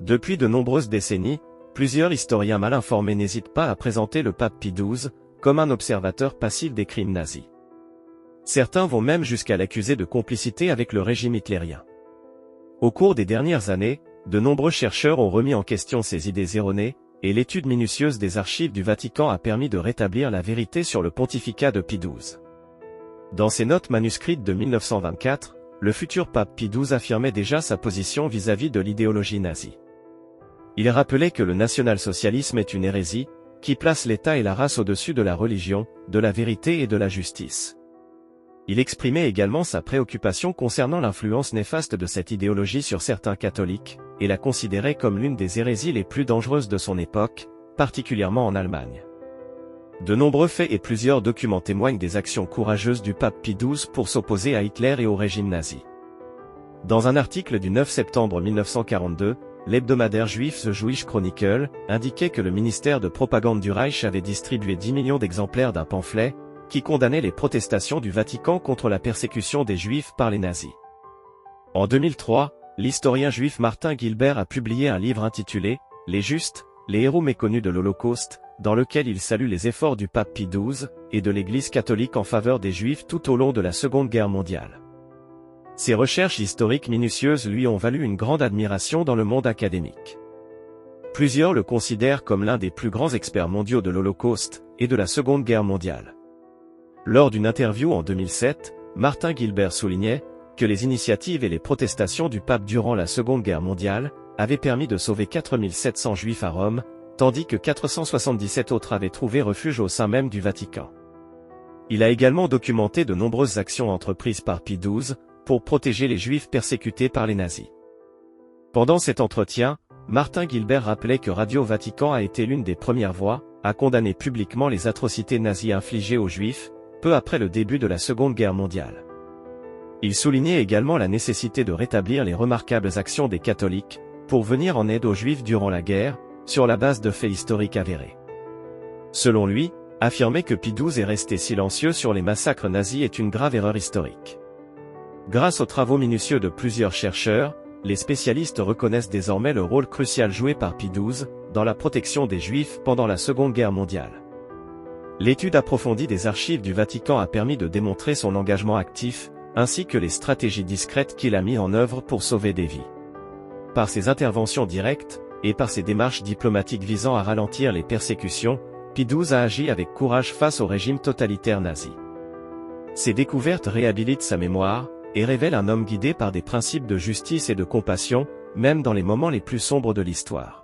Depuis de nombreuses décennies, plusieurs historiens mal informés n'hésitent pas à présenter le pape Pie XII comme un observateur passif des crimes nazis. Certains vont même jusqu'à l'accuser de complicité avec le régime hitlérien. Au cours des dernières années, de nombreux chercheurs ont remis en question ces idées erronées, et l'étude minutieuse des archives du Vatican a permis de rétablir la vérité sur le pontificat de Pie XII. Dans ses notes manuscrites de 1924, le futur pape Pie XII affirmait déjà sa position vis-à-vis de l'idéologie nazie. Il rappelait que le national-socialisme est une hérésie, qui place l'État et la race au-dessus de la religion, de la vérité et de la justice. Il exprimait également sa préoccupation concernant l'influence néfaste de cette idéologie sur certains catholiques, et la considérait comme l'une des hérésies les plus dangereuses de son époque, particulièrement en Allemagne. De nombreux faits et plusieurs documents témoignent des actions courageuses du pape Pie XII pour s'opposer à Hitler et au régime nazi. Dans un article du 9 septembre 1942, l'hebdomadaire juif The Jewish Chronicle indiquait que le ministère de propagande du Reich avait distribué 10 millions d'exemplaires d'un pamphlet qui condamnait les protestations du Vatican contre la persécution des Juifs par les nazis. En 2003, l'historien juif Martin Gilbert a publié un livre intitulé « Les Justes, les héros méconnus de l'Holocauste », dans lequel il salue les efforts du pape Pie XII et de l'Église catholique en faveur des Juifs tout au long de la Seconde Guerre mondiale. Ses recherches historiques minutieuses lui ont valu une grande admiration dans le monde académique. Plusieurs le considèrent comme l'un des plus grands experts mondiaux de l'Holocauste et de la Seconde Guerre mondiale. Lors d'une interview en 2007, Martin Gilbert soulignait que les initiatives et les protestations du pape durant la Seconde Guerre mondiale avaient permis de sauver 4700 Juifs à Rome, tandis que 477 autres avaient trouvé refuge au sein même du Vatican. Il a également documenté de nombreuses actions entreprises par Pie XII pour protéger les Juifs persécutés par les nazis. Pendant cet entretien, Martin Gilbert rappelait que Radio Vatican a été l'une des premières voix à condamner publiquement les atrocités nazies infligées aux Juifs, peu après le début de la Seconde Guerre mondiale. Il soulignait également la nécessité de rétablir les remarquables actions des catholiques pour venir en aide aux Juifs durant la guerre, sur la base de faits historiques avérés. Selon lui, affirmer que Pie XII est resté silencieux sur les massacres nazis est une grave erreur historique. Grâce aux travaux minutieux de plusieurs chercheurs, les spécialistes reconnaissent désormais le rôle crucial joué par Pie XII dans la protection des Juifs pendant la Seconde Guerre mondiale. L'étude approfondie des archives du Vatican a permis de démontrer son engagement actif, ainsi que les stratégies discrètes qu'il a mises en œuvre pour sauver des vies. Par ses interventions directes, et par ses démarches diplomatiques visant à ralentir les persécutions, Pie XII a agi avec courage face au régime totalitaire nazi. Ces découvertes réhabilitent sa mémoire, et révèlent un homme guidé par des principes de justice et de compassion, même dans les moments les plus sombres de l'histoire.